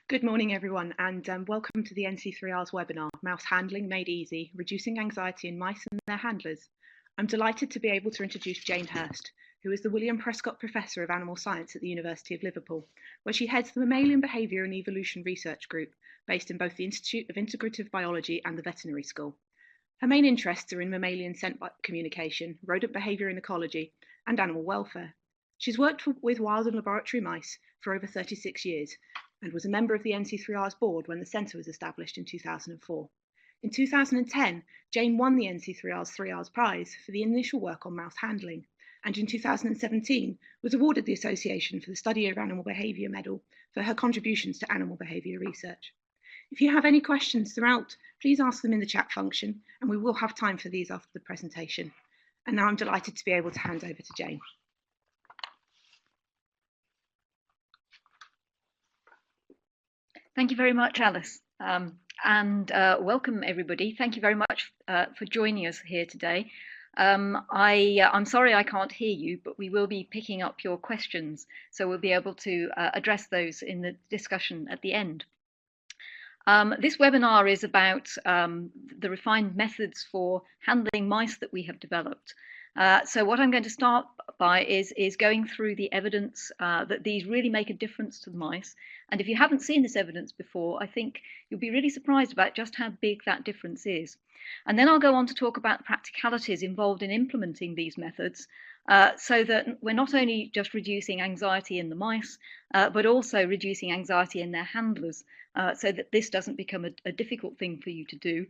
Good morning, everyone, and welcome to the NC3Rs webinar, Mouse Handling Made Easy, Reducing Anxiety in Mice and Their Handlers. I'm delighted to be able to introduce Jane Hurst, who is the William Prescott Professor of Animal Science at the University of Liverpool, where she heads the Mammalian Behaviour and Evolution Research Group, based in both the Institute of Integrative Biology and the Veterinary School. Her main interests are in mammalian scent communication, rodent behaviour and ecology, and animal welfare. She's worked with wild and laboratory mice for over 36 years, and was a member of the NC3Rs board when the centre was established in 2004. In 2010, Jane won the NC3Rs 3Rs prize for the initial work on mouse handling, and in 2017 was awarded the Association for the Study of Animal Behaviour Medal for her contributions to animal behaviour research. If you have any questions throughout, please ask them in the chat function, and we will have time for these after the presentation. And now I'm delighted to be able to hand over to Jane. Thank you very much, Alice, and welcome everybody. Thank you very much for joining us here today. I'm sorry I can't hear you, but we will be picking up your questions, so we'll be able to address those in the discussion at the end. This webinar is about the refined methods for handling mice that we have developed. So what I'm going to start by is going through the evidence that these really make a difference to the mice. And if you haven't seen this evidence before, I think you'll be really surprised about just how big that difference is. And then I'll go on to talk about the practicalities involved in implementing these methods, so that we're not only just reducing anxiety in the mice, but also reducing anxiety in their handlers, so that this doesn't become a difficult thing for you to do.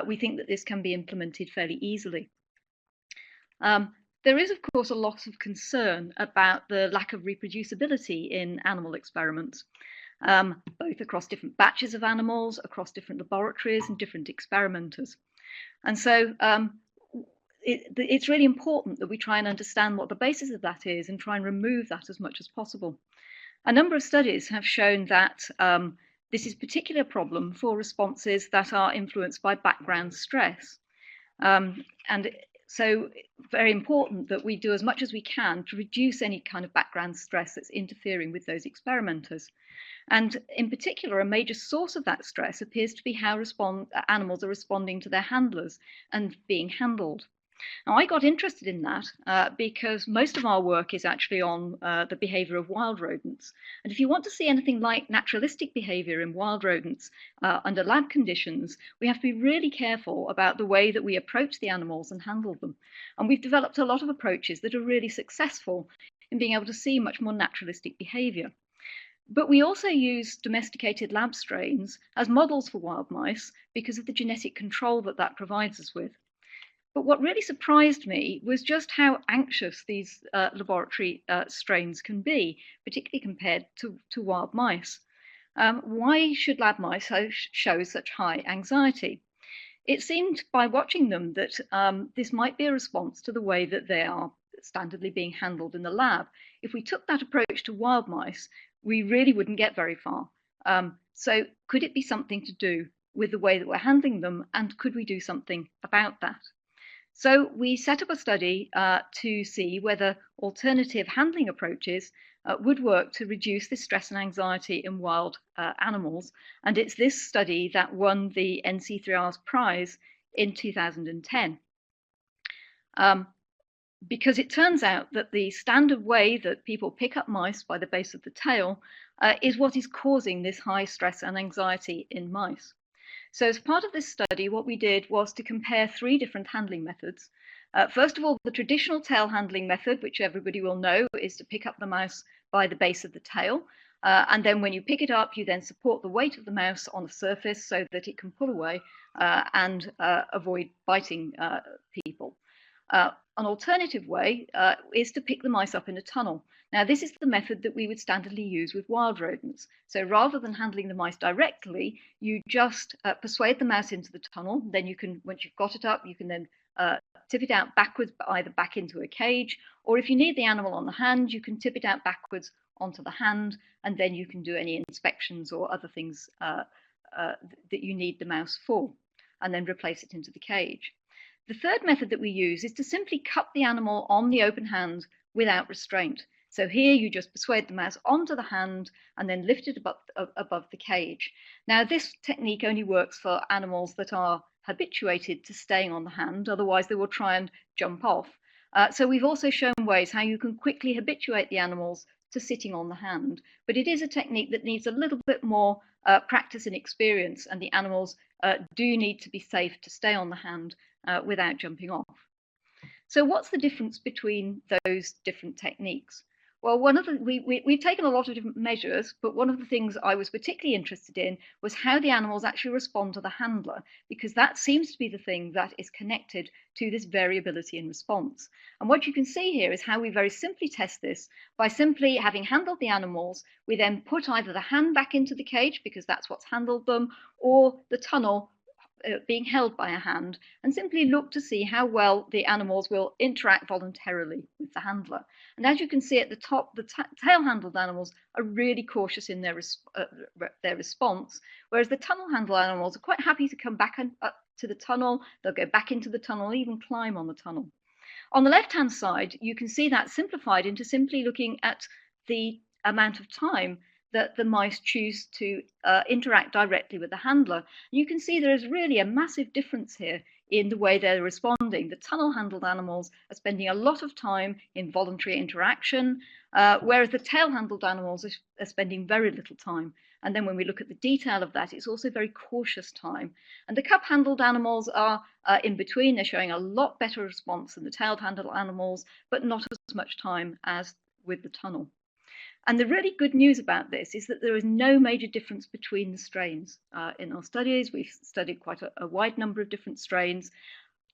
We think that this can be implemented fairly easily. There is, of course, a lot of concern about the lack of reproducibility in animal experiments, both across different batches of animals, across different laboratories and different experimenters. And so it's really important that we try and understand what the basis of that is and try and remove that as much as possible. A number of studies have shown that this is a particular problem for responses that are influenced by background stress. So very important that we do as much as we can to reduce any kind of background stress that's interfering with those experimenters. And in particular, a major source of that stress appears to be how animals are responding to their handlers and being handled. Now, I got interested in that because most of our work is actually on the behavior of wild rodents. And if you want to see anything like naturalistic behavior in wild rodents under lab conditions, we have to be really careful about the way that we approach the animals and handle them. And we've developed a lot of approaches that are really successful in being able to see much more naturalistic behavior. But we also use domesticated lab strains as models for wild mice because of the genetic control that that provides us with. But what really surprised me was just how anxious these laboratory strains can be, particularly compared to wild mice. Why should lab mice show such high anxiety? It seemed by watching them that this might be a response to the way that they are standardly being handled in the lab. If we took that approach to wild mice, we really wouldn't get very far. So could it be something to do with the way that we're handling them, and could we do something about that? So we set up a study to see whether alternative handling approaches would work to reduce the stress and anxiety in wild animals. And it's this study that won the NC3Rs prize in 2010. Because it turns out that the standard way that people pick up mice by the base of the tail is what is causing this high stress and anxiety in mice. So as part of this study, what we did was to compare 3 different handling methods. First of all, the traditional tail handling method, which everybody will know, is to pick up the mouse by the base of the tail. And then when you pick it up, you then support the weight of the mouse on the surface so that it can pull away and avoid biting people. An alternative way is to pick the mice up in a tunnel. Now, this is the method that we would standardly use with wild rodents. So rather than handling the mice directly, you just persuade the mouse into the tunnel. Then you can, once you've got it up, you can then tip it out backwards, either back into a cage, or if you need the animal on the hand, you can tip it out backwards onto the hand, and then you can do any inspections or other things that you need the mouse for, and then replace it into the cage. The third method that we use is to simply cup the animal on the open hand without restraint. So here you just persuade the mouse onto the hand and then lift it above the cage. Now this technique only works for animals that are habituated to staying on the hand, otherwise they will try and jump off. So we've also shown ways how you can quickly habituate the animals to sitting on the hand, but it is a technique that needs a little bit more practice and experience, and the animals do need to be safe to stay on the hand without jumping off. So what's the difference between those different techniques? Well, we've taken a lot of different measures, but one of the things I was particularly interested in was how the animals actually respond to the handler, because that seems to be the thing that is connected to this variability in response. And what you can see here is how we very simply test this by simply having handled the animals. We then put either the hand back into the cage, because that's what's handled them, or the tunnel being held by a hand, and simply look to see how well the animals will interact voluntarily with the handler. And as you can see at the top, the tail-handled animals are really cautious in their response, whereas the tunnel-handled animals are quite happy to come back up to the tunnel. They'll go back into the tunnel, even climb on the tunnel. On the left-hand side, you can see that simplified into simply looking at the amount of time that the mice choose to interact directly with the handler. You can see there is really a massive difference here in the way they're responding. The tunnel-handled animals are spending a lot of time in voluntary interaction, whereas the tail-handled animals are spending very little time. And then when we look at the detail of that, it's also very cautious time. And the cup-handled animals are in between. They're showing a lot better response than the tail-handled animals, but not as much time as with the tunnel. And the really good news about this is that there is no major difference between the strains. In our studies, we've studied quite a wide number of different strains,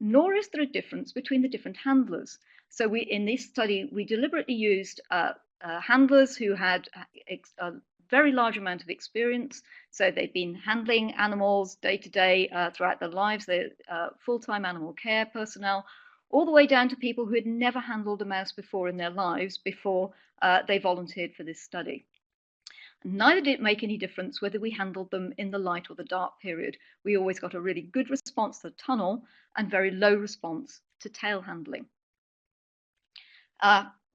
nor is there a difference between the different handlers. So in this study, we deliberately used handlers who had a very large amount of experience. So they've been handling animals day to day throughout their lives. They're full-time animal care personnel, all the way down to people who had never handled a mouse before in their lives before they volunteered for this study. Neither did it make any difference whether we handled them in the light or the dark period. We always got a really good response to the tunnel and very low response to tail handling.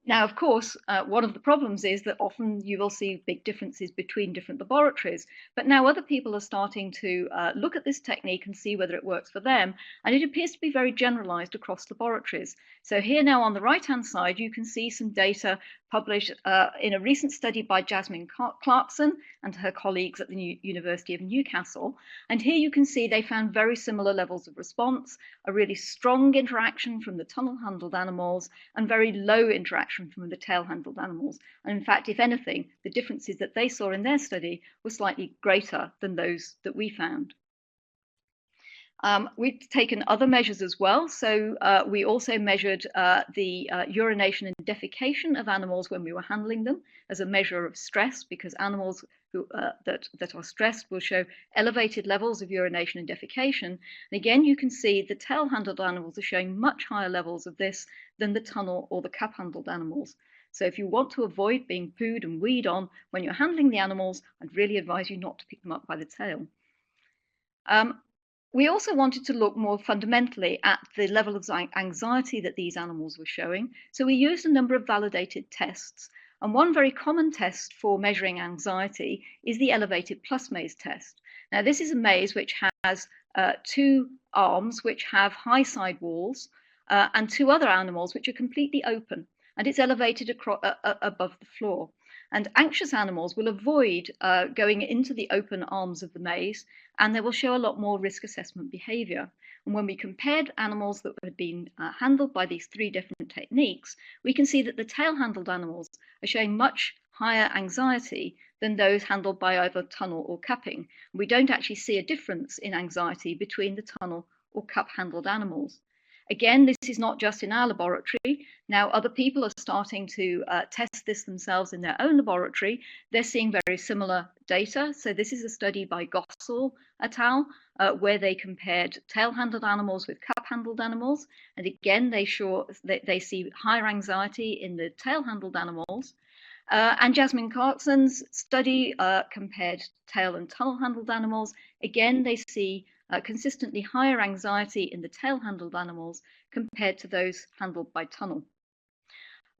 Now, of course, one of the problems is that often you will see big differences between different laboratories, but now other people are starting to look at this technique and see whether it works for them, and it appears to be very generalized across laboratories. So here now on the right-hand side, you can see some data published in a recent study by Jasmine Clarkson and her colleagues at the University of Newcastle. And here you can see they found very similar levels of response, a really strong interaction from the tunnel-handled animals, and very low interaction from the tail-handled animals. And in fact, if anything, the differences that they saw in their study were slightly greater than those that we found. We've taken other measures as well. So we also measured the urination and defecation of animals when we were handling them as a measure of stress, because animals that are stressed will show elevated levels of urination and defecation. And again, you can see the tail-handled animals are showing much higher levels of this than the tunnel or the cup-handled animals. So if you want to avoid being pooed and weed on when you're handling the animals, I'd really advise you not to pick them up by the tail. We also wanted to look more fundamentally at the level of anxiety that these animals were showing. So we used a number of validated tests. And one very common test for measuring anxiety is the elevated plus maze test. Now, this is a maze which has two arms which have high side walls and two other animals which are completely open, and it's elevated above the floor. And anxious animals will avoid going into the open arms of the maze, and they will show a lot more risk assessment behavior. And when we compared animals that had been handled by these three different techniques, we can see that the tail-handled animals are showing much higher anxiety than those handled by either tunnel or cupping. We don't actually see a difference in anxiety between the tunnel or cup-handled animals. Again, this is not just in our laboratory. Now, other people are starting to test this themselves in their own laboratory. They're seeing very similar data. So this is a study by Gossel et al., where they compared tail-handled animals with cup-handled animals. And again, they see higher anxiety in the tail-handled animals. And Jasmine Clarkson's study compared tail and tunnel-handled animals. Again, they see consistently higher anxiety in the tail-handled animals compared to those handled by tunnel.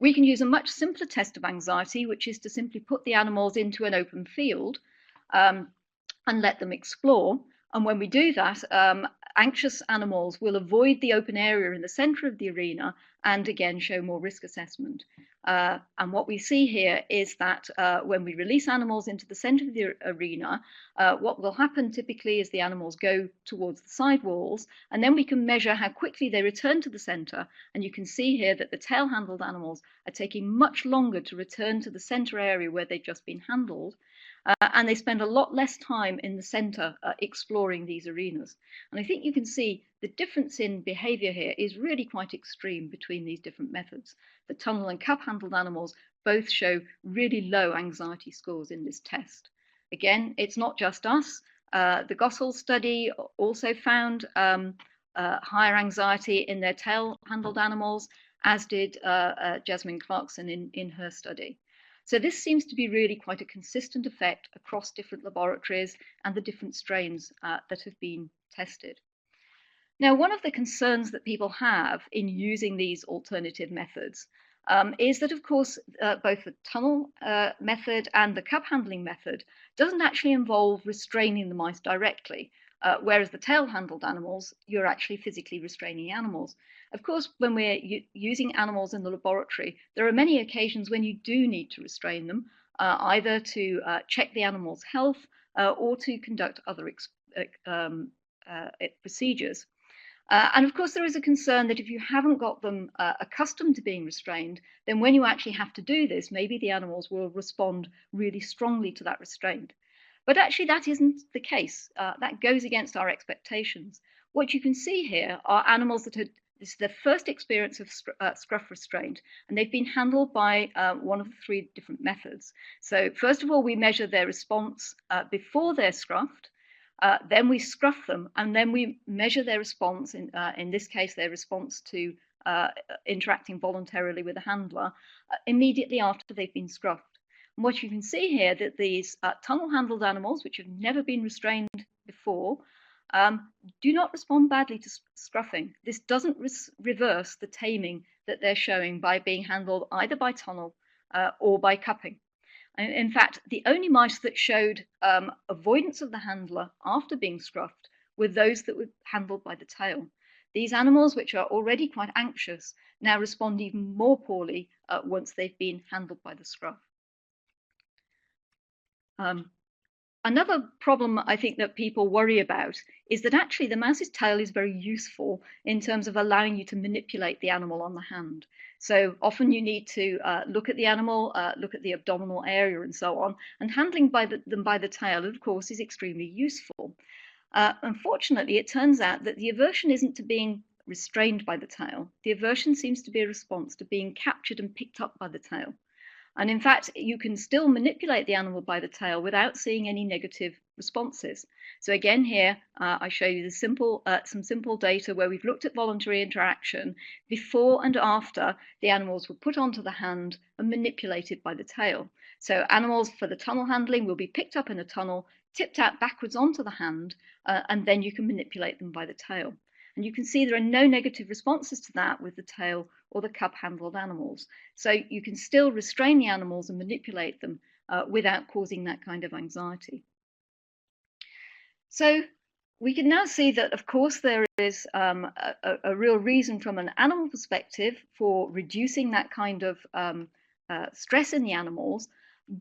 We can use a much simpler test of anxiety, which is to simply put the animals into an open field and let them explore. And when we do that, anxious animals will avoid the open area in the center of the arena and again show more risk assessment. And what we see here is that when we release animals into the center of the arena, what will happen typically is the animals go towards the side walls, and then we can measure how quickly they return to the center. And you can see here that the tail-handled animals are taking much longer to return to the center area where they've just been handled. And they spend a lot less time in the center exploring these arenas. And I think you can see the difference in behavior here is really quite extreme between these different methods. The tunnel and cup-handled animals both show really low anxiety scores in this test. Again, it's not just us. The Gossel study also found higher anxiety in their tail-handled animals, as did Jasmine Clarkson in her study. So this seems to be really quite a consistent effect across different laboratories and the different strains that have been tested. Now, one of the concerns that people have in using these alternative methods is that, of course, both the tunnel method and the cup handling method doesn't actually involve restraining the mice directly, whereas the tail-handled animals, you're actually physically restraining animals. Of course, when we're using animals in the laboratory, there are many occasions when you do need to restrain them, either to check the animal's health or to conduct other procedures. And of course, there is a concern that if you haven't got them accustomed to being restrained, then when you actually have to do this, maybe the animals will respond really strongly to that restraint. But actually, that isn't the case. That goes against our expectations. What you can see here are animals that had this is their first experience of scruff restraint, and they've been handled by one of the three different methods. So first of all, we measure their response before they're scruffed. Then we scruff them, and then we measure their response, in this case, their response to interacting voluntarily with a handler immediately after they've been scruffed. And what you can see here that these tunnel-handled animals, which have never been restrained before, do not respond badly to scruffing. This doesn't reverse the taming that they're showing by being handled either by tunnel or by cupping. In fact, the only mice that showed avoidance of the handler after being scruffed were those that were handled by the tail. These animals, which are already quite anxious, now respond even more poorly once they've been handled by the scruff. Another problem I think that people worry about is that actually the mouse's tail is very useful in terms of allowing you to manipulate the animal on the hand. So often you need to look at the animal, look at the abdominal area and so on, and handling them by the tail, of course, is extremely useful. Unfortunately, it turns out that the aversion isn't to being restrained by the tail. The aversion seems to be a response to being captured and picked up by the tail. And in fact, you can still manipulate the animal by the tail without seeing any negative responses. So again, here I show you some simple data where we've looked at voluntary interaction before and after the animals were put onto the hand and manipulated by the tail. So animals for the tunnel handling will be picked up in a tunnel, tipped out backwards onto the hand, and then you can manipulate them by the tail. And you can see there are no negative responses to that with the tail or the cup-handled animals. So you can still restrain the animals and manipulate them without causing that kind of anxiety. So we can now see that, of course, there is a real reason from an animal perspective for reducing that kind of stress in the animals,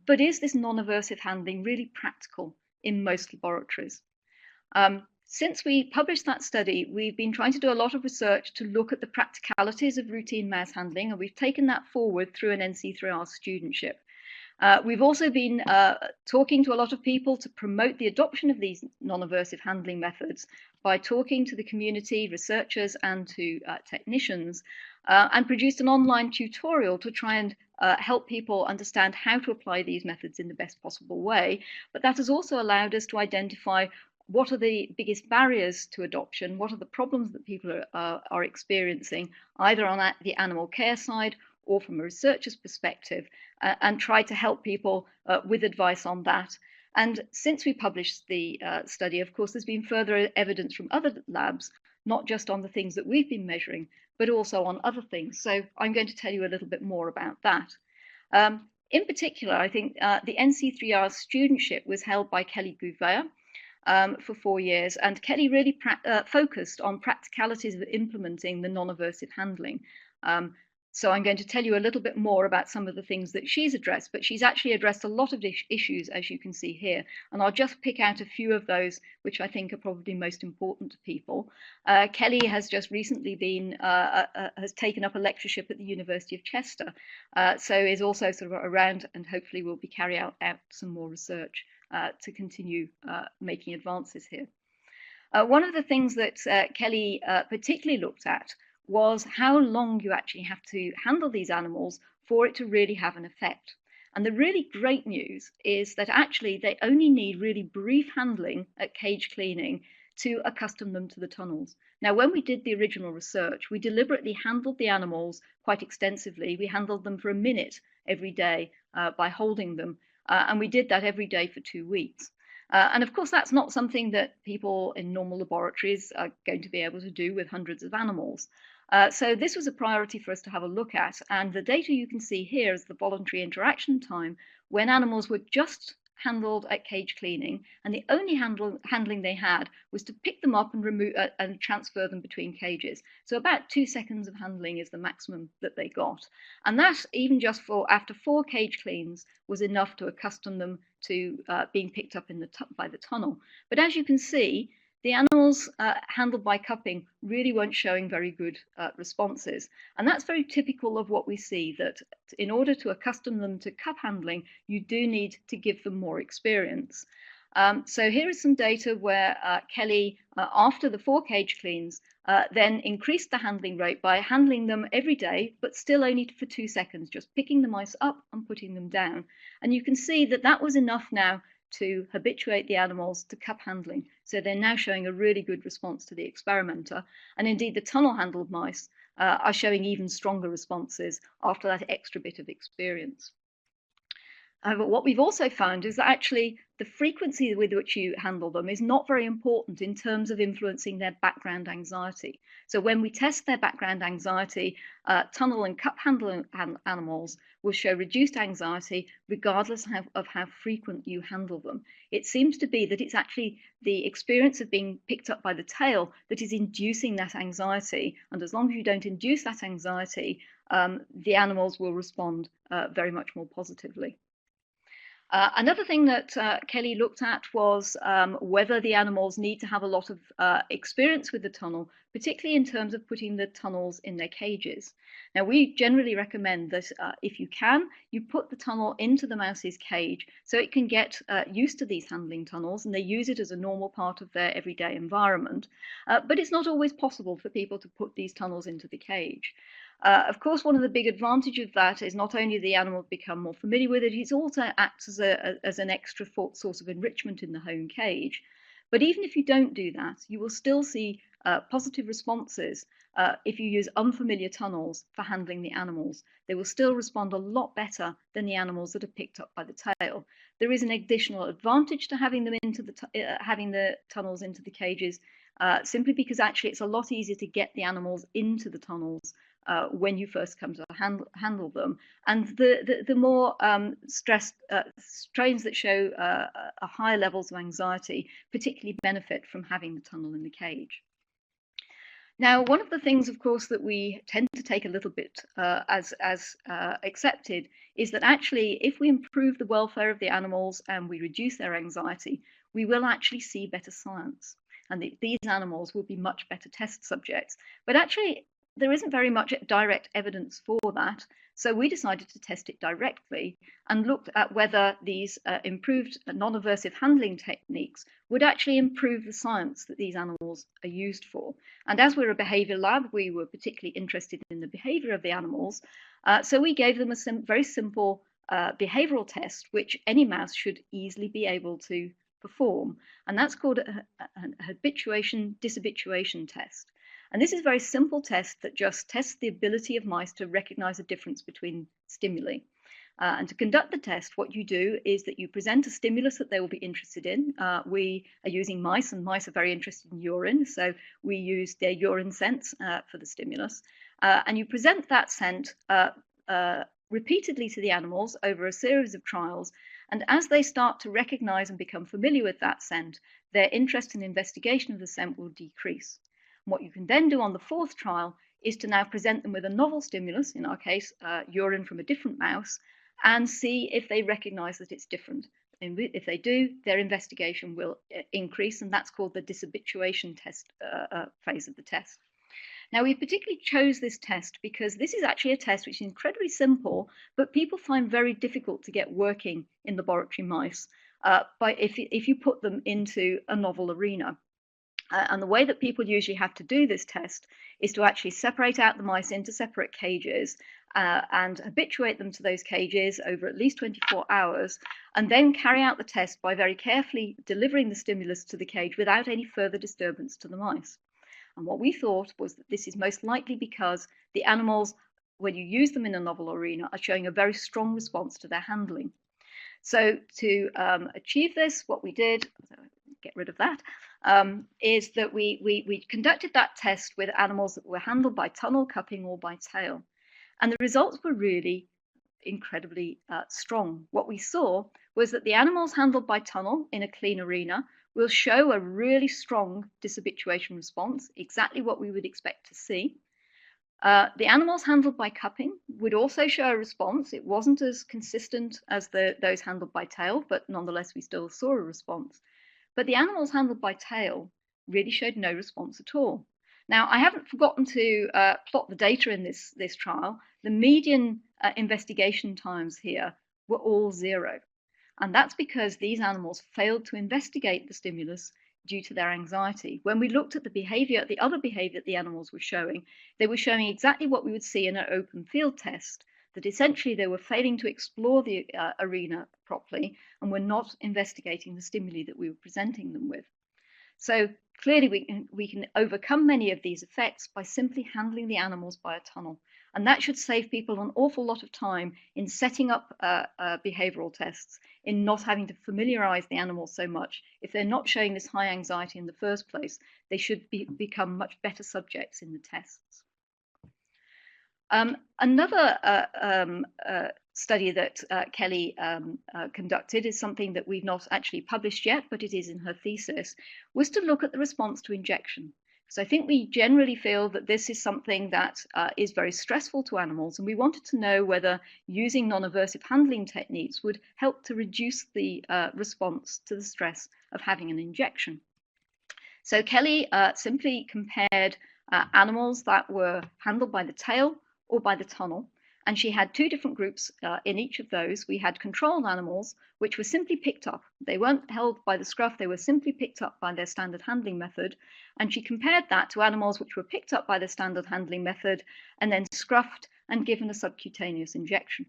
but is this non-aversive handling really practical in most laboratories? Since we published that study, we've been trying to do a lot of research to look at the practicalities of routine mouse handling, and we've taken that forward through an NC3Rs studentship. We've also been talking to a lot of people to promote the adoption of these non-aversive handling methods by talking to the community, researchers, and to technicians, and produced an online tutorial to try and help people understand how to apply these methods in the best possible way. But that has also allowed us to identify what are the biggest barriers to adoption, what are the problems that people are experiencing, either on the animal care side or from a researcher's perspective, and try to help people with advice on that. And since we published the study, of course, there's been further evidence from other labs not just on the things that we've been measuring, but also on other things. So I'm going to tell you a little bit more about that. In particular, I think the NC3Rs studentship was held by Kelly Gouveia for 4 years, and Kelly really focused on practicalities of implementing the non-aversive handling. So I'm going to tell you a little bit more about some of the things that she's addressed, but she's actually addressed a lot of issues, as you can see here. And I'll just pick out a few of those which I think are probably most important to people. Kelly has just recently been, has taken up a lectureship at the University of Chester, so is also sort of around and hopefully will be carrying out some more research to continue making advances here. One of the things that Kelly particularly looked at was how long you actually have to handle these animals for it to really have an effect. And the really great news is that actually they only need really brief handling at cage cleaning to accustom them to the tunnels. Now, when we did the original research, we deliberately handled the animals quite extensively. We handled them for a minute every day by holding them, and we did that every day for 2 weeks. And of course, that's not something that people in normal laboratories are going to be able to do with hundreds of animals. So this was a priority for us to have a look at. And the data you can see here is the voluntary interaction time when animals were just handled at cage cleaning, and the only handling they had was to pick them up and remove and transfer them between cages. So about 2 seconds of handling is the maximum that they got, and that even just for after 4 cage cleans was enough to accustom them to being picked up in by the tunnel. But as you can see, the animals handled by cupping really weren't showing very good responses. And that's very typical of what we see, that in order to accustom them to cup handling, you do need to give them more experience. So here is some data where Kelly, after the 4 cage cleans, then increased the handling rate by handling them every day, but still only for 2 seconds, just picking the mice up and putting them down. And you can see that that was enough now to habituate the animals to cup handling. So they're now showing a really good response to the experimenter. And indeed, the tunnel-handled mice are showing even stronger responses after that extra bit of experience. But what we've also found is that actually the frequency with which you handle them is not very important in terms of influencing their background anxiety. So when we test their background anxiety, tunnel and cup handling animals will show reduced anxiety regardless of how frequent you handle them. It seems to be that it's actually the experience of being picked up by the tail that is inducing that anxiety. And as long as you don't induce that anxiety, the animals will respond very much more positively. Another thing that Kelly looked at was whether the animals need to have a lot of experience with the tunnel, particularly in terms of putting the tunnels in their cages. Now, we generally recommend that if you can, you put the tunnel into the mouse's cage so it can get used to these handling tunnels and they use it as a normal part of their everyday environment. But it's not always possible for people to put these tunnels into the cage. Of course, one of the big advantages of that is not only the animal become more familiar with it, it also acts as an extra source of enrichment in the home cage. But even if you don't do that, you will still see positive responses if you use unfamiliar tunnels for handling the animals. They will still respond a lot better than the animals that are picked up by the tail. There is an additional advantage to having them having the tunnels into the cages, simply because actually it's a lot easier to get the animals into the tunnels when you first come to handle them, and the more stressed strains that show higher levels of anxiety particularly benefit from having the tunnel in the cage. Now, one of the things, of course, that we tend to take a little bit as accepted is that actually, if we improve the welfare of the animals and we reduce their anxiety, we will actually see better science, and these animals will be much better test subjects. But actually, there isn't very much direct evidence for that, so we decided to test it directly and looked at whether these improved non-aversive handling techniques would actually improve the science that these animals are used for. And as we're a behaviour lab, we were particularly interested in the behaviour of the animals, so we gave them a very simple behavioural test which any mouse should easily be able to perform, and that's called a habituation-dishabituation test. And this is a very simple test that just tests the ability of mice to recognize a difference between stimuli. And to conduct the test, what you do is that you present a stimulus that they will be interested in. We are using mice, and mice are very interested in urine, so we use their urine scents for the stimulus. And you present that scent repeatedly to the animals over a series of trials. And as they start to recognize and become familiar with that scent, their interest in investigation of the scent will decrease. And what you can then do on the fourth trial is to now present them with a novel stimulus, in our case, urine from a different mouse, and see if they recognize that it's different. And if they do, their investigation will increase, and that's called the dishabituation test phase of the test. Now, we particularly chose this test because this is actually a test which is incredibly simple, but people find very difficult to get working in laboratory mice if you put them into a novel arena. And the way that people usually have to do this test is to actually separate out the mice into separate cages and habituate them to those cages over at least 24 hours, and then carry out the test by very carefully delivering the stimulus to the cage without any further disturbance to the mice. And what we thought was that this is most likely because the animals, when you use them in a novel arena, are showing a very strong response to their handling. So to achieve this, what we did, get rid of that, is that we conducted that test with animals that were handled by tunnel, cupping, or by tail. And the results were really incredibly strong. What we saw was that the animals handled by tunnel in a clean arena will show a really strong dishabituation response, exactly what we would expect to see. The animals handled by cupping would also show a response. It wasn't as consistent as those handled by tail, but nonetheless, we still saw a response. But the animals handled by tail really showed no response at all. Now, I haven't forgotten to plot the data in this trial. The median investigation times here were all 0. And that's because these animals failed to investigate the stimulus due to their anxiety. When we looked at the other behavior that the animals were showing, they were showing exactly what we would see in an open field test, that essentially they were failing to explore the arena properly and were not investigating the stimuli that we were presenting them with. So clearly we can overcome many of these effects by simply handling the animals by a tunnel. And that should save people an awful lot of time in setting up behavioral tests, in not having to familiarize the animals so much. If they're not showing this high anxiety in the first place, they should become much better subjects in the tests. Another study that Kelly conducted is something that we've not actually published yet, but it is in her thesis, was to look at the response to injection. So I think we generally feel that this is something that is very stressful to animals, and we wanted to know whether using non-aversive handling techniques would help to reduce the response to the stress of having an injection. So Kelly simply compared animals that were handled by the tail or by the tunnel, and she had 2 different groups in each of those. We had controlled animals, which were simply picked up. They weren't held by the scruff, they were simply picked up by their standard handling method. And she compared that to animals which were picked up by the standard handling method and then scruffed and given a subcutaneous injection.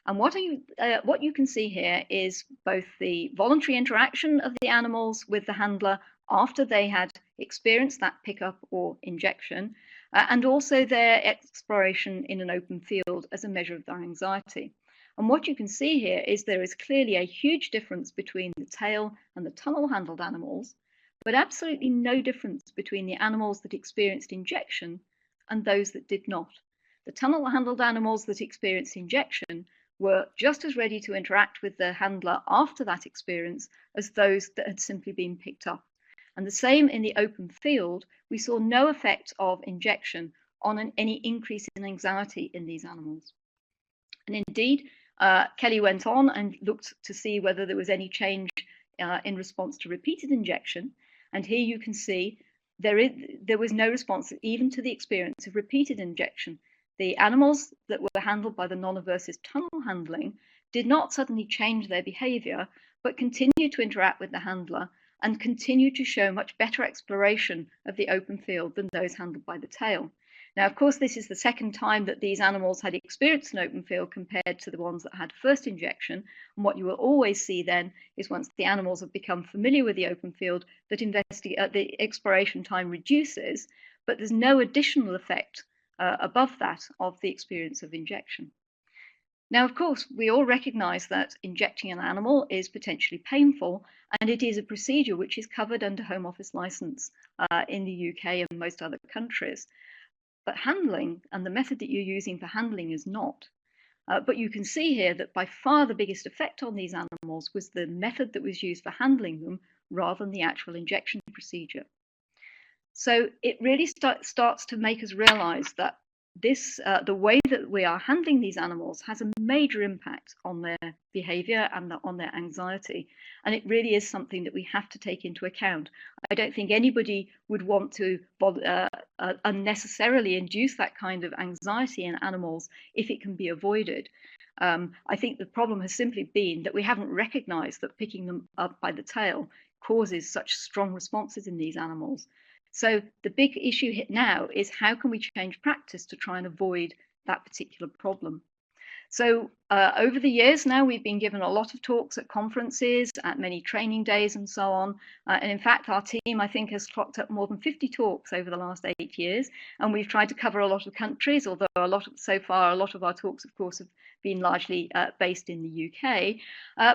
And what you can see here is both the voluntary interaction of the animals with the handler after they had experienced that pickup or injection, and also their exploration in an open field as a measure of their anxiety. And what you can see here is there is clearly a huge difference between the tail and the tunnel-handled animals, but absolutely no difference between the animals that experienced injection and those that did not. The tunnel-handled animals that experienced injection were just as ready to interact with the handler after that experience as those that had simply been picked up. And the same in the open field, we saw no effect of injection on any increase in anxiety in these animals. And indeed, Kelly went on and looked to see whether there was any change in response to repeated injection. And here you can see there was no response even to the experience of repeated injection. The animals that were handled by the non-aversive tunnel handling did not suddenly change their behavior, but continued to interact with the handler and continue to show much better exploration of the open field than those handled by the tail. Now, of course, this is the second time that these animals had experienced an open field compared to the ones that had first injection. And what you will always see then is once the animals have become familiar with the open field, that the exploration time reduces, but there's no additional effect above that of the experience of injection. Now, of course, we all recognise that injecting an animal is potentially painful, and it is a procedure which is covered under Home Office licence in the UK and most other countries. But handling and the method that you're using for handling is not. But you can see here that by far the biggest effect on these animals was the method that was used for handling them rather than the actual injection procedure. So it really starts to make us realize that the way that we are handling these animals has a major impact on their behavior and on their anxiety. And it really is something that we have to take into account. I don't think anybody would want to unnecessarily induce that kind of anxiety in animals if it can be avoided. I think the problem has simply been that we haven't recognized that picking them up by the tail causes such strong responses in these animals. So the big issue now is how can we change practice to try and avoid that particular problem? So over the years now, we've been given a lot of talks at conferences, at many training days and so on. And in fact, our team, I think, has clocked up more than 50 talks over the last 8 years. And we've tried to cover a lot of countries, although so far, a lot of our talks, of course, have been largely based in the UK.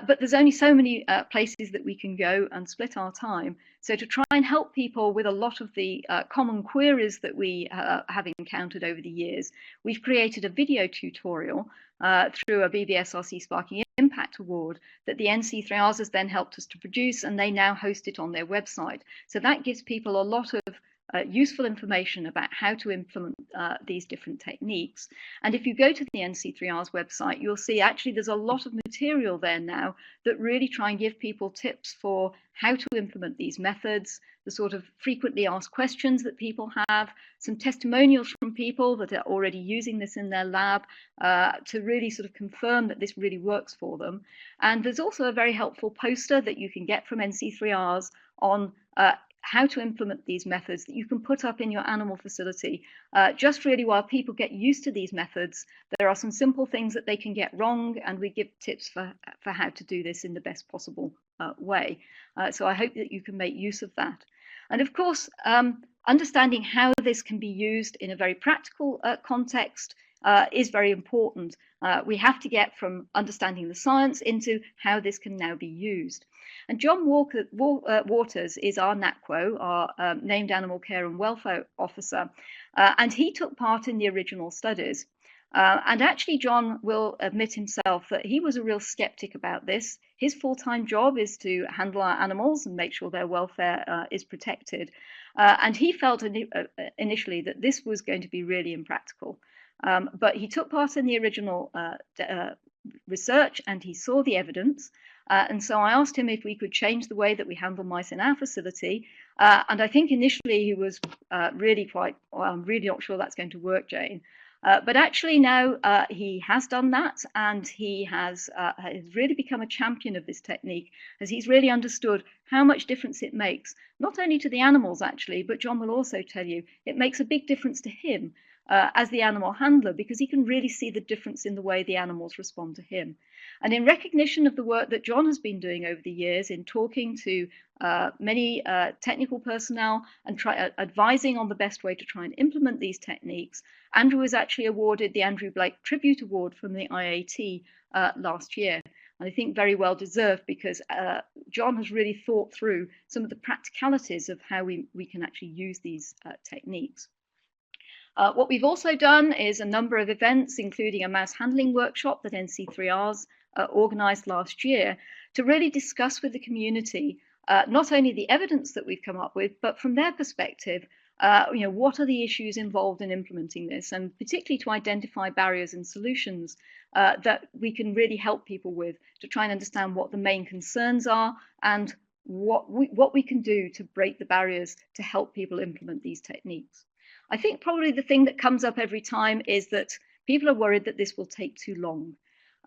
But there's only so many places that we can go and split our time. So to try and help people with a lot of the common queries that we have encountered over the years, we've created a video tutorial through a BBSRC Sparking Impact Award that the NC3Rs has then helped us to produce, and they now host it on their website. So that gives people a lot of useful information about how to implement these different techniques. And if you go to the NC3Rs website, you'll see actually there's a lot of material there now that really try and give people tips for how to implement these methods, the sort of frequently asked questions that people have, some testimonials from people that are already using this in their lab to really sort of confirm that this really works for them. And there's also a very helpful poster that you can get from NC3Rs on how to implement these methods that you can put up in your animal facility. Just really while people get used to these methods, there are some simple things that they can get wrong, and we give tips for how to do this in the best possible way. So I hope that you can make use of that. And of course, understanding how this can be used in a very practical context is very important. We have to get from understanding the science into how this can now be used. And John Waters is our NACWO, our Named Animal Care and Welfare Officer, and he took part in the original studies. And actually, John will admit himself that he was a real skeptic about this. His full-time job is to handle our animals and make sure their welfare is protected. And he felt initially that this was going to be really impractical. But he took part in the original research, and he saw the evidence. And so I asked him if we could change the way that we handle mice in our facility. And I think initially he was really quite, well, I'm really not sure that's going to work, Jane. But actually now he has done that, and he has really become a champion of this technique, as he's really understood how much difference it makes, not only to the animals actually, but John will also tell you it makes a big difference to him as the animal handler, because he can really see the difference in the way the animals respond to him. And in recognition of the work that John has been doing over the years in talking to many technical personnel and advising on the best way to try and implement these techniques, Andrew was actually awarded the Andrew Blake Tribute Award from the IAT last year. And I think very well deserved, because John has really thought through some of the practicalities of how we can actually use these techniques. What we've also done is a number of events, including a mouse handling workshop that NC3Rs organised last year, to really discuss with the community not only the evidence that we've come up with, but from their perspective, what are the issues involved in implementing this, and particularly to identify barriers and solutions that we can really help people with, to try and understand what the main concerns are and what we can do to break the barriers to help people implement these techniques. I think probably the thing that comes up every time is that people are worried that this will take too long,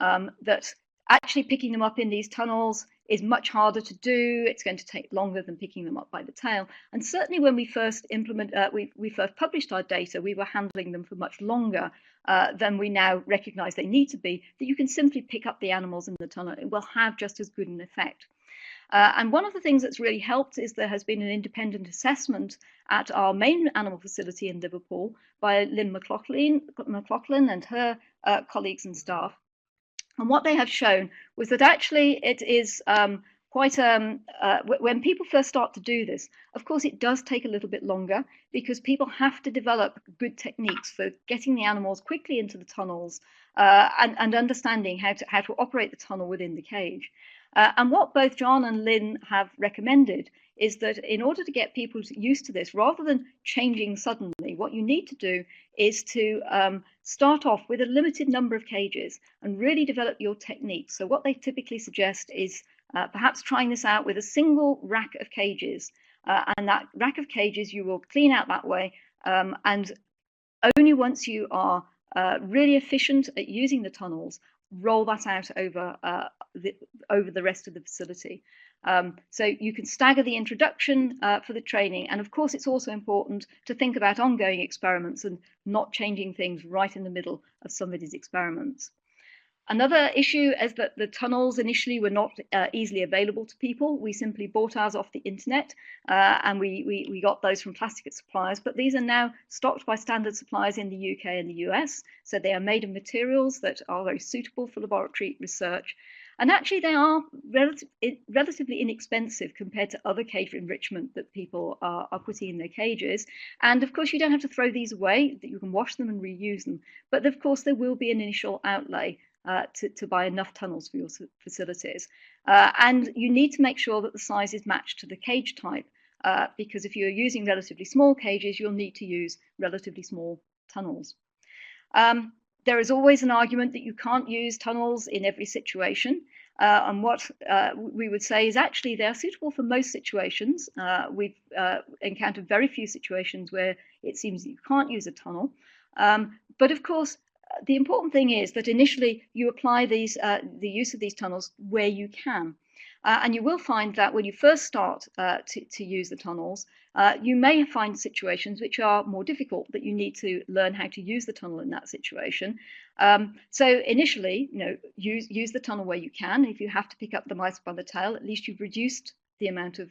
that actually picking them up in these tunnels is much harder to do. It's going to take longer than picking them up by the tail. And certainly when we first we first published our data, we were handling them for much longer than we now recognize they need to be, that you can simply pick up the animals in the tunnel. It will have just as good an effect. And one of the things that's really helped is there has been an independent assessment at our main animal facility in Liverpool by Lynn McLaughlin and her colleagues and staff. And what they have shown was that actually it is when people first start to do this, of course, it does take a little bit longer because people have to develop good techniques for getting the animals quickly into the tunnels and understanding how to operate the tunnel within the cage. And what both John and Lynn have recommended is that in order to get people used to this, rather than changing suddenly, what you need to do is to start off with a limited number of cages and really develop your techniques. So what they typically suggest is perhaps trying this out with a single rack of cages. And that rack of cages you will clean out that way. And only once you are really efficient at using the tunnels, roll that out over the rest of the facility. So you can stagger the introduction for the training. And of course, it's also important to think about ongoing experiments and not changing things right in the middle of somebody's experiments. Another issue is that the tunnels initially were not easily available to people. We simply bought ours off the internet and we got those from plastic suppliers, but these are now stocked by standard suppliers in the UK and the US. So they are made of materials that are very suitable for laboratory research. And actually they are relatively inexpensive compared to other cage enrichment that people are putting in their cages. And of course, you don't have to throw these away, that you can wash them and reuse them. But of course, there will be an initial outlay to buy enough tunnels for your facilities. And you need to make sure that the size is matched to the cage type, because if you're using relatively small cages, you'll need to use relatively small tunnels. There is always an argument that you can't use tunnels in every situation. And what we would say is actually they are suitable for most situations. We've encountered very few situations where it seems that you can't use a tunnel. But of course, the important thing is that initially you apply the use of these tunnels where you can. And you will find that when you first start to use the tunnels, you may find situations which are more difficult, that you need to learn how to use the tunnel in that situation. So initially, use the tunnel where you can. If you have to pick up the mice by the tail, at least you've reduced the amount of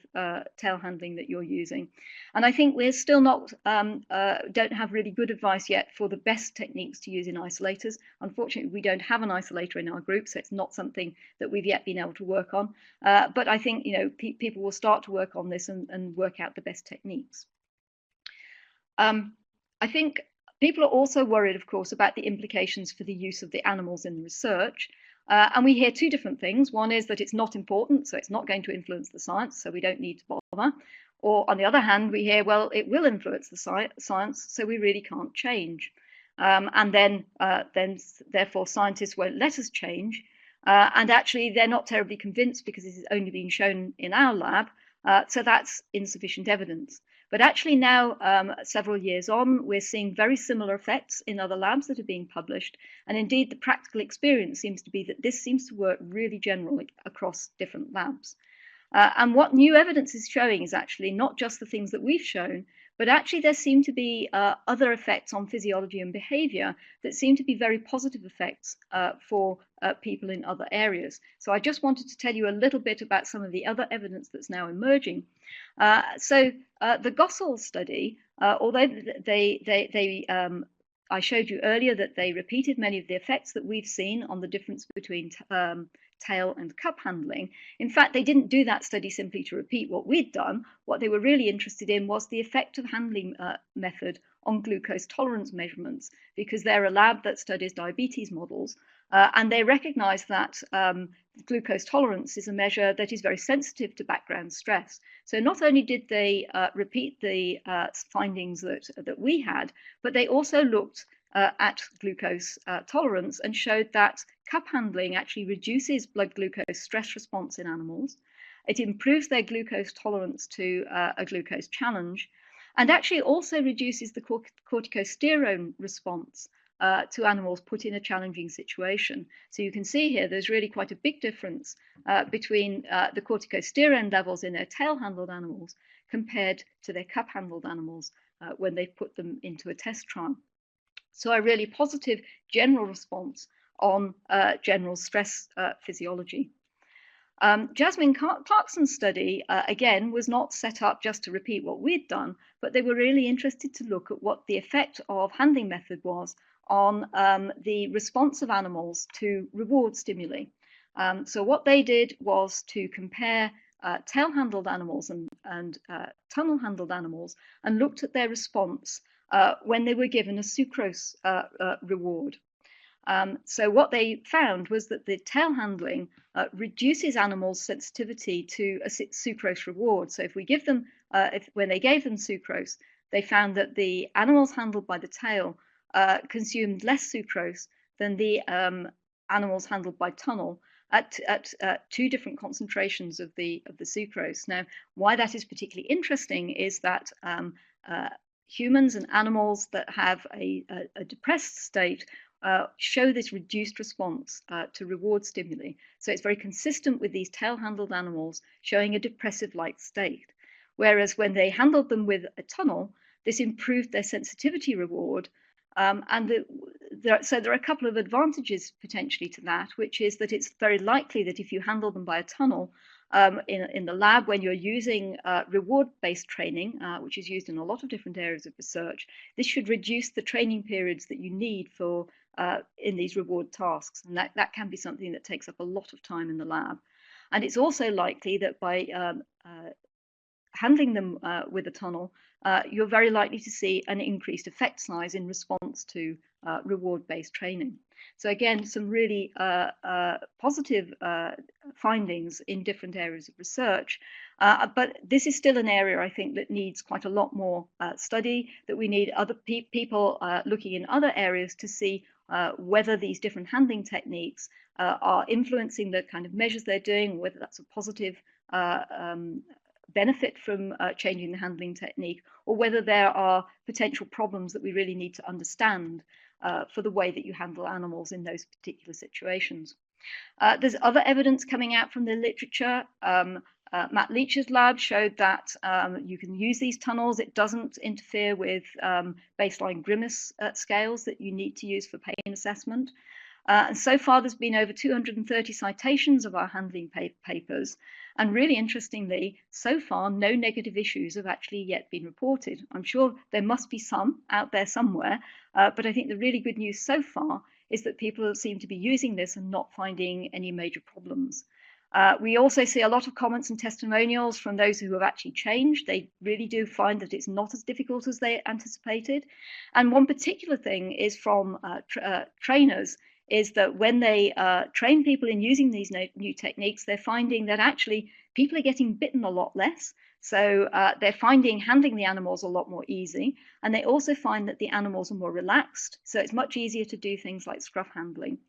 tail handling that you're using. And I think we're still don't have really good advice yet for the best techniques to use in isolators. Unfortunately, we don't have an isolator in our group, so it's not something that we've yet been able to work on. But I think people will start to work on this and work out the best techniques. I think people are also worried, of course, about the implications for the use of the animals in the research. And we hear two different things. One is that it's not important, so it's not going to influence the science, so we don't need to bother. Or on the other hand, we hear, well, it will influence the science, so we really can't change. And then therefore, scientists won't let us change. And actually, they're not terribly convinced because this is only being shown in our lab. So that's insufficient evidence. But actually now, several years on, we're seeing very similar effects in other labs that are being published. And indeed, the practical experience seems to be that this seems to work really generally across different labs. And what new evidence is showing is actually not just the things that we've shown, but actually there seem to be other effects on physiology and behavior that seem to be very positive effects for people in other areas. So I just wanted to tell you a little bit about some of the other evidence that's now emerging. So the Gossel study, although I showed you earlier that they repeated many of the effects that we've seen on the difference between tail and cup handling. In fact, they didn't do that study simply to repeat what we'd done. What they were really interested in was the effect of handling method on glucose tolerance measurements, because they're a lab that studies diabetes models. And they recognize that glucose tolerance is a measure that is very sensitive to background stress. So not only did they repeat the findings that we had, but they also looked at glucose tolerance and showed that cup handling actually reduces blood glucose stress response in animals. It improves their glucose tolerance to a glucose challenge, and actually also reduces the corticosterone response to animals put in a challenging situation. So you can see here there's really quite a big difference between the corticosterone levels in their tail-handled animals compared to their cup-handled animals when they put them into a test trial. So a really positive general response on general stress physiology. Jasmine Clarkson's study, again, was not set up just to repeat what we'd done, but they were really interested to look at what the effect of handling method was on the response of animals to reward stimuli. So what they did was to compare tail-handled animals and tunnel-handled animals and looked at their response when they were given a sucrose reward. So what they found was that the tail handling reduces animals' sensitivity to a sucrose reward. So if we give them, when they gave them sucrose, they found that the animals handled by the tail consumed less sucrose than the animals handled by tunnel at two different concentrations of the sucrose. Now, why that is particularly interesting is that humans and animals that have a depressed state show this reduced response to reward stimuli. So it's very consistent with these tail-handled animals showing a depressive-like state. Whereas when they handled them with a tunnel, this improved their sensitivity reward. So there are a couple of advantages potentially to that, which is that it's very likely that if you handle them by a tunnel, in the lab when you're using reward-based training, which is used in a lot of different areas of research, this should reduce the training periods that you need for in these reward tasks, and that can be something that takes up a lot of time in the lab. And it's also likely that by handling them with a tunnel, you're very likely to see an increased effect size in response to reward-based training. So again, some really positive findings in different areas of research, but this is still an area I think that needs quite a lot more study, that we need other people looking in other areas to see whether these different handling techniques are influencing the kind of measures they're doing, whether that's a positive benefit from changing the handling technique, or whether there are potential problems that we really need to understand for the way that you handle animals in those particular situations. There's other evidence coming out from the literature. Matt Leach's lab showed that you can use these tunnels. It doesn't interfere with baseline grimace scales that you need to use for pain assessment. And so far, there's been over 230 citations of our handling papers. And really interestingly, so far, no negative issues have actually yet been reported. I'm sure there must be some out there somewhere, but I think the really good news so far is that people seem to be using this and not finding any major problems. We also see a lot of comments and testimonials from those who have actually changed. They really do find that it's not as difficult as they anticipated. And one particular thing is from trainers, is that when they train people in using these new techniques, they're finding that actually people are getting bitten a lot less. So they're finding handling the animals a lot more easy. And they also find that the animals are more relaxed. So it's much easier to do things like scruff handling.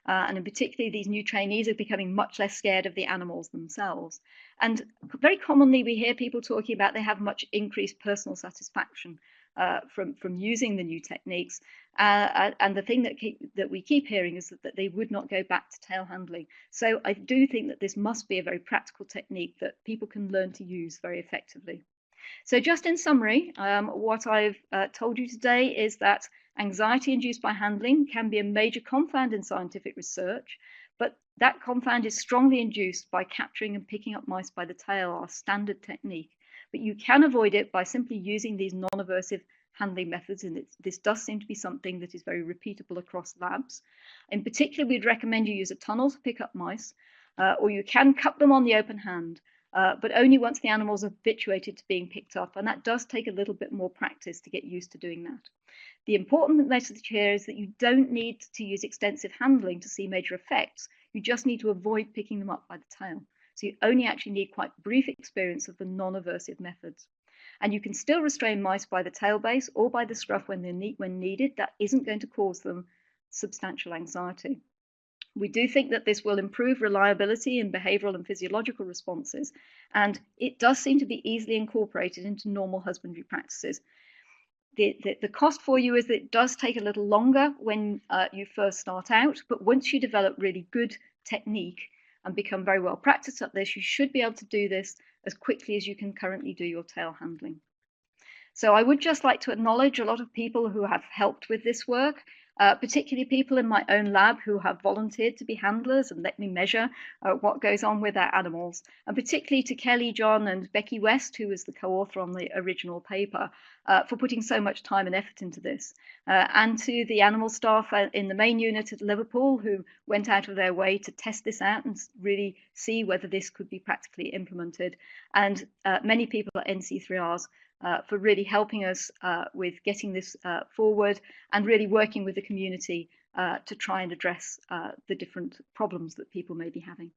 And in particular, these new trainees are becoming much less scared of the animals themselves. And very commonly, we hear people talking about they have much increased personal satisfaction from using the new techniques. And the thing that we keep hearing is that they would not go back to tail handling. So I do think that this must be a very practical technique that people can learn to use very effectively. So just in summary, what I've told you today is that anxiety induced by handling can be a major confound in scientific research, but that confound is strongly induced by capturing and picking up mice by the tail, our standard technique. But you can avoid it by simply using these non-aversive handling methods, and this does seem to be something that is very repeatable across labs. In particular, we'd recommend you use a tunnel to pick up mice, or you can cup them on the open hand, but only once the animals are habituated to being picked up, and that does take a little bit more practice to get used to doing that. The important message here is that you don't need to use extensive handling to see major effects. You just need to avoid picking them up by the tail. So you only actually need quite brief experience of the non-aversive methods. And you can still restrain mice by the tail base or by the scruff when needed. That isn't going to cause them substantial anxiety. We do think that this will improve reliability in behavioral and physiological responses, and it does seem to be easily incorporated into normal husbandry practices. The cost for you is that it does take a little longer when you first start out, but once you develop really good technique and become very well practiced at this, you should be able to do this as quickly as you can currently do your tail handling. So I would just like to acknowledge a lot of people who have helped with this work. particularly people in my own lab who have volunteered to be handlers and let me measure what goes on with their animals, and particularly to Kelly, John, and Becky West, who was the co-author on the original paper, for putting so much time and effort into this, and to the animal staff in the main unit at Liverpool who went out of their way to test this out and really see whether this could be practically implemented, and many people at NC3Rs for really helping us with getting this forward and really working with the community to try and address the different problems that people may be having.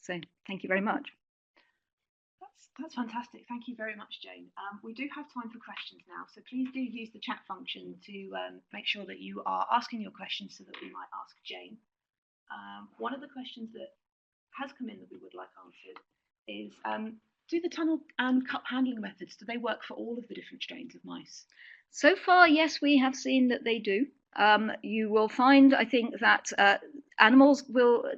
So thank you very much. That's fantastic. Thank you very much, Jane. We do have time for questions now, so please do use the chat function to make sure that you are asking your questions so that we might ask Jane. One of the questions that has come in that we would like answered is, do the tunnel and cup handling methods, do they work for all of the different strains of mice? So far, yes, we have seen that they do. You will find, I think, that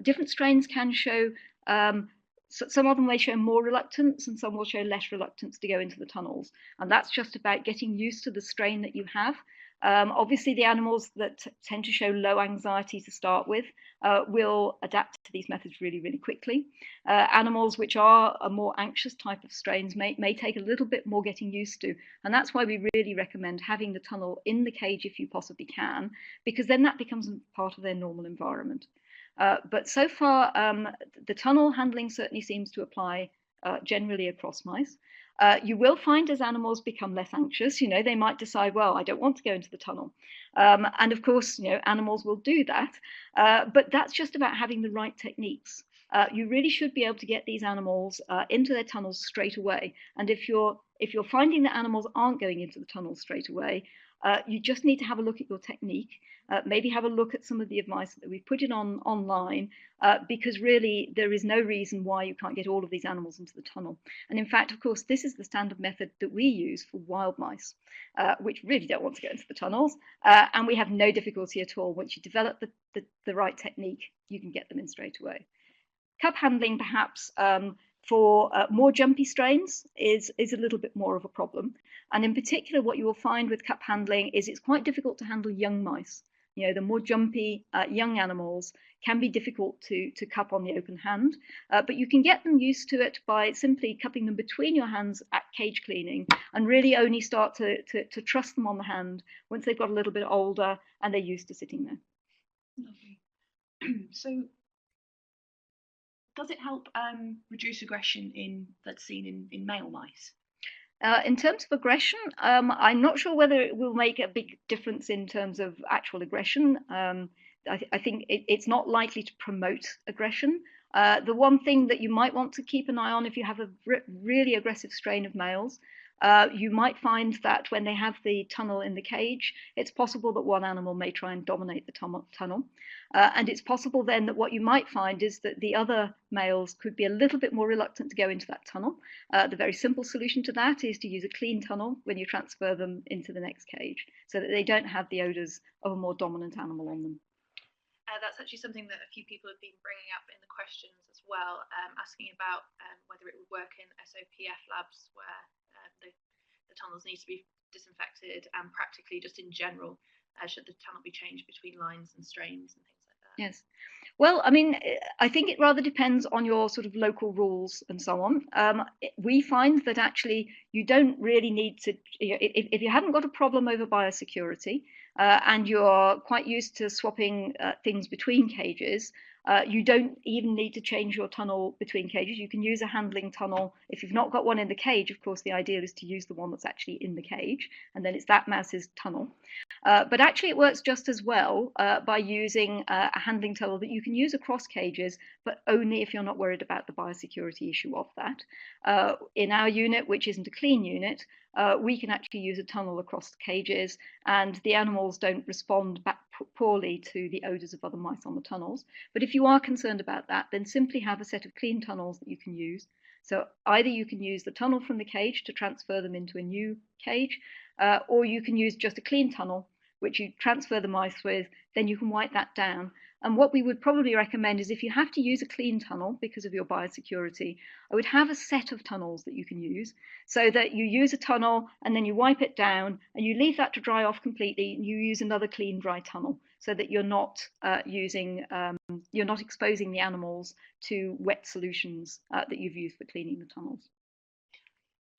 different strains can show, some of them may show more reluctance and some will show less reluctance to go into the tunnels. And that's just about getting used to the strain that you have. Obviously, the animals that tend to show low anxiety to start with will adapt to these methods really, really quickly. Animals which are a more anxious type of strains may take a little bit more getting used to. And that's why we really recommend having the tunnel in the cage if you possibly can, because then that becomes part of their normal environment. But so far, the tunnel handling certainly seems to apply generally across mice. You will find as animals become less anxious, they might decide, well, I don't want to go into the tunnel. And of course, animals will do that. But that's just about having the right techniques. You really should be able to get these animals into their tunnels straight away. And if you're finding that animals aren't going into the tunnels straight away, you just need to have a look at your technique. Maybe have a look at some of the advice that we've put in online, because really there is no reason why you can't get all of these animals into the tunnel. And in fact, of course, this is the standard method that we use for wild mice, which really don't want to go into the tunnels. And we have no difficulty at all. Once you develop the right technique, you can get them in straight away. Cup handling, perhaps, for more jumpy strains is a little bit more of a problem. And in particular, what you will find with cup handling is it's quite difficult to handle young mice. The more jumpy young animals can be difficult to cup on the open hand, but you can get them used to it by simply cupping them between your hands at cage cleaning, and really only start to trust them on the hand once they've got a little bit older and they're used to sitting there. Lovely. So does it help reduce aggression that's seen in male mice? In terms of aggression, I'm not sure whether it will make a big difference in terms of actual aggression. I think it's not likely to promote aggression. The one thing that you might want to keep an eye on if you have a really aggressive strain of males, you might find that when they have the tunnel in the cage, it's possible that one animal may try and dominate the tunnel. And it's possible then that what you might find is that the other males could be a little bit more reluctant to go into that tunnel. The very simple solution to that is to use a clean tunnel when you transfer them into the next cage, so that they don't have the odours of a more dominant animal on them. That's actually something that a few people have been bringing up in the questions as well, asking about whether it would work in SOPF labs where the tunnels need to be disinfected, and practically just in general, should the tunnel be changed between lines and strains and things like that? Yes. Well, I mean, I think it rather depends on your sort of local rules and so on. We find that actually you don't really need to, if you haven't got a problem over biosecurity and you're quite used to swapping things between cages, you don't even need to change your tunnel between cages. You can use a handling tunnel. If you've not got one in the cage, of course, the ideal is to use the one that's actually in the cage, and then it's that mouse's tunnel. But actually it works just as well by using a handling tunnel that you can use across cages, but only if you're not worried about the biosecurity issue of that. In our unit, which isn't a clean unit, we can actually use a tunnel across the cages, and the animals don't respond back poorly to the odours of other mice on the tunnels. But if you are concerned about that, then simply have a set of clean tunnels that you can use. So either you can use the tunnel from the cage to transfer them into a new cage, or you can use just a clean tunnel, which you transfer the mice with, then you can wipe that down. And what we would probably recommend is if you have to use a clean tunnel because of your biosecurity, I would have a set of tunnels that you can use, so that you use a tunnel and then you wipe it down and you leave that to dry off completely and you use another clean dry tunnel. so that you're not you're not exposing the animals to wet solutions that you've used for cleaning the tunnels.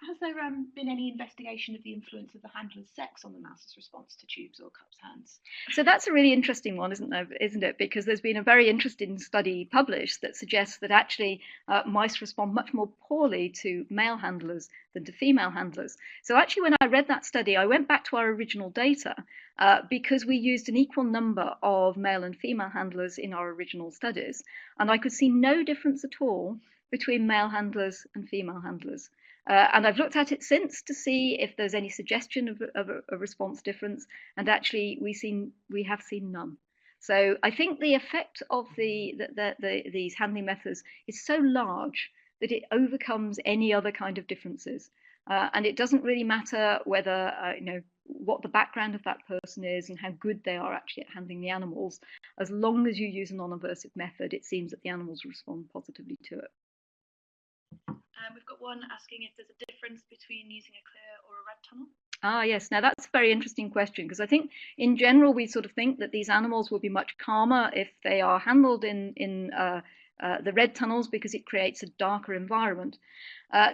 Has there been any investigation of the influence of the handler's sex on the mouse's response to tubes or cups' hands? So that's a really interesting one, isn't it? Because there's been a very interesting study published that suggests that actually mice respond much more poorly to male handlers than to female handlers. So actually, when I read that study, I went back to our original data because we used an equal number of male and female handlers in our original studies, and I could see no difference at all between male handlers and female handlers. And I've looked at it since to see if there's any suggestion of a response difference, and actually we have seen none. So I think the effect of these handling methods is so large that it overcomes any other kind of differences, and it doesn't really matter whether what the background of that person is and how good they are actually at handling the animals. As long as you use a non-aversive method, it seems that the animals respond positively to it. We've got one asking if there's a difference between using a clear or a red tunnel. Ah, yes. Now that's a very interesting question, because I think in general we sort of think that these animals will be much calmer if they are handled in the red tunnels, because it creates a darker environment.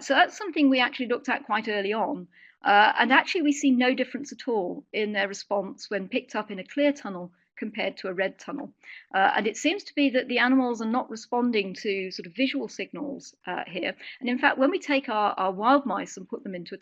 So that's something we actually looked at quite early on. And actually we see no difference at all in their response when picked up in a clear tunnel compared to a red tunnel. And it seems to be that the animals are not responding to sort of visual signals here. And in fact, when we take our wild mice and put them into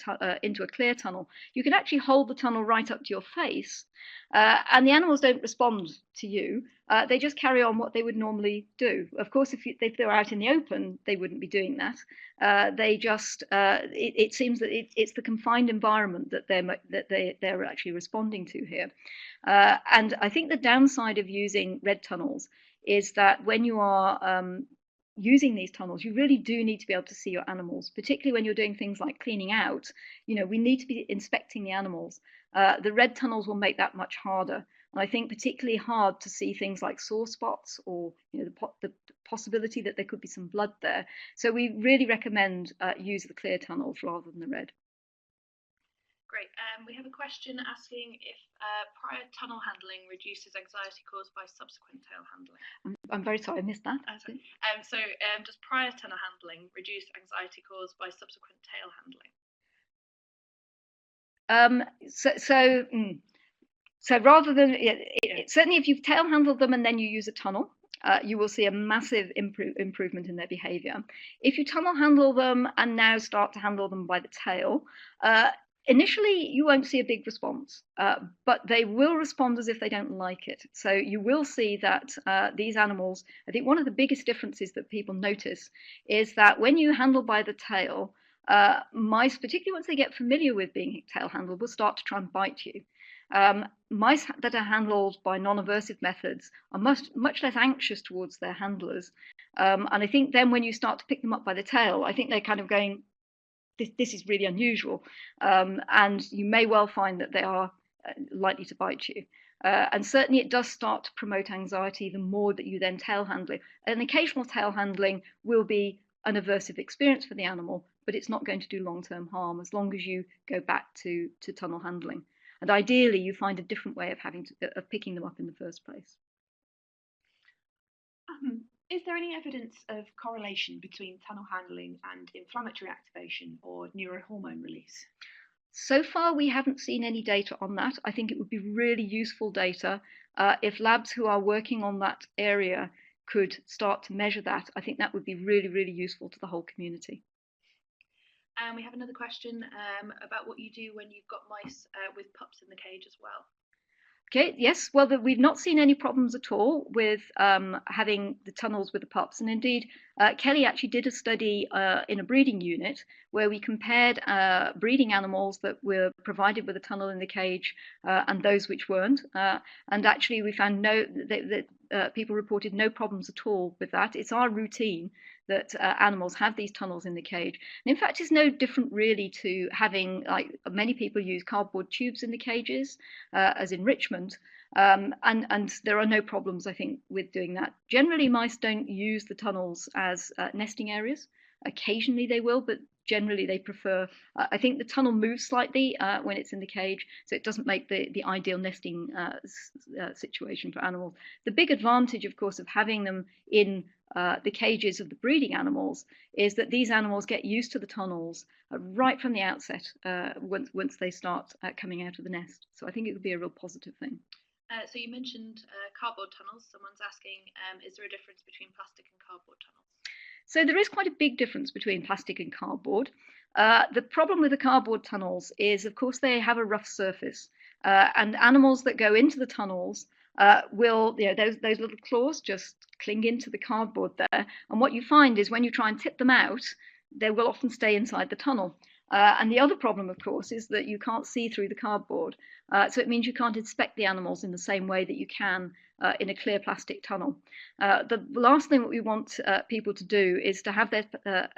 a clear tunnel, you can actually hold the tunnel right up to your face, and the animals don't respond to you. They just carry on what they would normally do. Of course, if they were out in the open, they wouldn't be doing that. It seems that it's the confined environment that they're actually responding to here. And I think the downside of using red tunnels is that when you are using these tunnels, you really do need to be able to see your animals, particularly when you're doing things like cleaning out. We need to be inspecting the animals. The red tunnels will make that much harder. And I think particularly hard to see things like sore spots, or the possibility that there could be some blood there. So we really recommend use the clear tunnels rather than the red. Great. We have a question asking if prior tunnel handling reduces anxiety caused by subsequent tail handling. I'm very sorry, I missed that. Does prior tunnel handling reduce anxiety caused by subsequent tail handling? So rather than certainly if you've tail handled them and then you use a tunnel, you will see a massive improvement in their behavior. If you tunnel handle them and now start to handle them by the tail, initially you won't see a big response, but they will respond as if they don't like it. So you will see that these animals, I think one of the biggest differences that people notice is that when you handle by the tail, mice, particularly once they get familiar with being tail handled, will start to try and bite you. Mice that are handled by non-aversive methods are much less anxious towards their handlers. And I think then when you start to pick them up by the tail, I think they're kind of going, this is really unusual. And you may well find that they are likely to bite you. And certainly it does start to promote anxiety the more that you then tail handle it. An occasional tail handling will be an aversive experience for the animal, but it's not going to do long-term harm as long as you go back to tunnel handling. And ideally, you find a different way of picking them up in the first place. Is there any evidence of correlation between tunnel handling and inflammatory activation or neurohormone release? So far, we haven't seen any data on that. I think it would be really useful data if labs who are working on that area could start to measure that. I think that would be really, really useful to the whole community. And we have another question about what you do when you've got mice with pups in the cage as well. Okay, yes, well, we've not seen any problems at all with having the tunnels with the pups. And indeed, Kelly actually did a study in a breeding unit where we compared breeding animals that were provided with a tunnel in the cage and those which weren't. And actually, we found people reported no problems at all with that. It's our routine that animals have these tunnels in the cage. And in fact, it's no different really to having, like many people use cardboard tubes in the cages as enrichment. And there are no problems, I think, with doing that. Generally, mice don't use the tunnels as nesting areas. Occasionally they will, but generally they prefer, I think the tunnel moves slightly when it's in the cage, so it doesn't make the ideal nesting situation for animals. The big advantage, of course, of having them in the cages of the breeding animals is that these animals get used to the tunnels right from the outset once they start coming out of the nest. So I think it would be a real positive thing. So you mentioned cardboard tunnels. Someone's asking, is there a difference between plastic and cardboard tunnels? So there is quite a big difference between plastic and cardboard. The problem with the cardboard tunnels is, of course, they have a rough surface, and animals that go into the tunnels will, those little claws just cling into the cardboard there. And what you find is when you try and tip them out, they will often stay inside the tunnel. And the other problem, of course, is that you can't see through the cardboard. So it means you can't inspect the animals in the same way that you can in a clear plastic tunnel. The last thing that we want people to do is to have their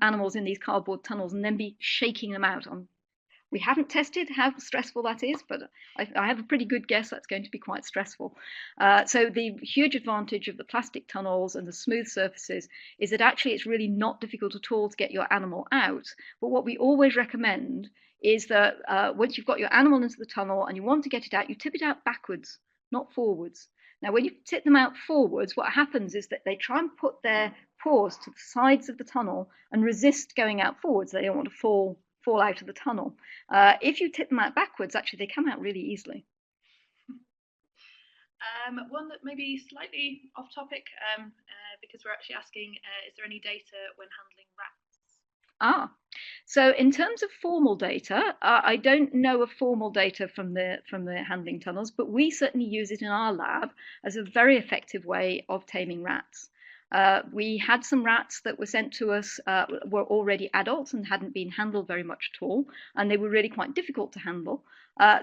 animals in these cardboard tunnels and then be shaking them out. We haven't tested how stressful that is, but I have a pretty good guess that's going to be quite stressful. So the huge advantage of the plastic tunnels and the smooth surfaces is that actually it's really not difficult at all to get your animal out. But what we always recommend is that once you've got your animal into the tunnel and you want to get it out, you tip it out backwards, not forwards. Now, when you tip them out forwards, what happens is that they try and put their paws to the sides of the tunnel and resist going out forwards. They don't want to fall out of the tunnel. If you tip them out backwards, actually they come out really easily. One that may be slightly off topic, because we're actually asking, is there any data when handling rats? So in terms of formal data, I don't know of formal data from the handling tunnels, but we certainly use it in our lab as a very effective way of taming rats. We had some rats that were sent to us, were already adults and hadn't been handled very much at all, and they were really quite difficult to handle.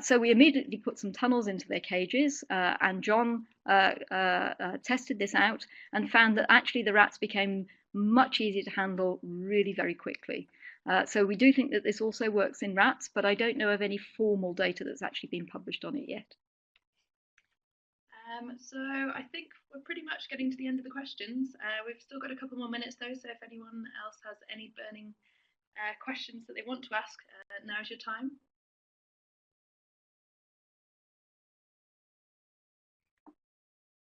So we immediately put some tunnels into their cages, and John tested this out and found that actually the rats became much easier to handle really very quickly. So we do think that this also works in rats, but I don't know of any formal data that's actually been published on it yet. So I think we're pretty much getting to the end of the questions. We've still got a couple more minutes though, so if anyone else has any burning questions that they want to ask, now's your time.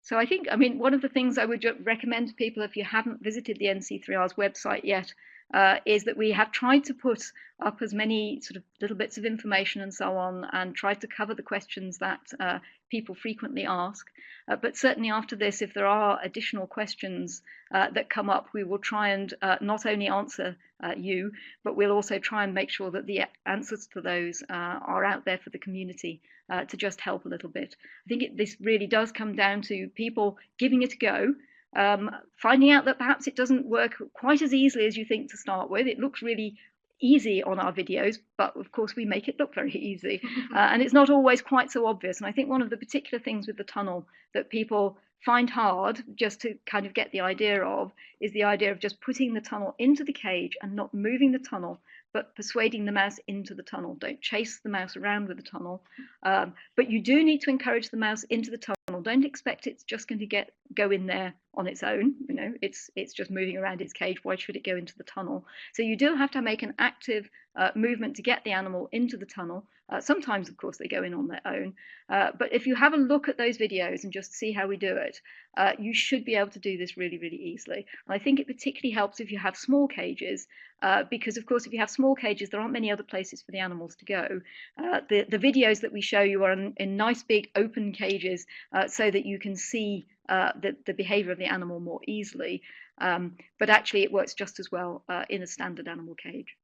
So I think, one of the things I would recommend to people, if you haven't visited the NC3Rs website yet, is that we have tried to put up as many sort of little bits of information and so on, and tried to cover the questions that people frequently ask. But certainly after this, if there are additional questions that come up, we will try and not only answer you, but we'll also try and make sure that the answers to those are out there for the community to just help a little bit. I think this really does come down to people giving it a go, finding out that perhaps it doesn't work quite as easily as you think to start with. It looks really easy on our videos, but of course we make it look very easy, and it's not always quite so obvious. And I think one of the particular things with the tunnel that people find hard just to kind of get the idea of is the idea of just putting the tunnel into the cage and not moving the tunnel, but persuading the mouse into the tunnel. Don't chase the mouse around with the tunnel, but you do need to encourage the mouse into the tunnel. Don't expect it's just going to go in there on its own. It's just moving around its cage. Why should it go into the tunnel? So you do have to make an active movement to get the animal into the tunnel. Sometimes, of course, they go in on their own. But if you have a look at those videos and just see how we do it, you should be able to do this really, really easily. And I think it particularly helps if you have small cages, because, of course, if you have small cages, there aren't many other places for the animals to go. The videos that we show you are in nice big open cages so that you can see the behavior of the animal more easily. But actually, it works just as well in a standard animal cage.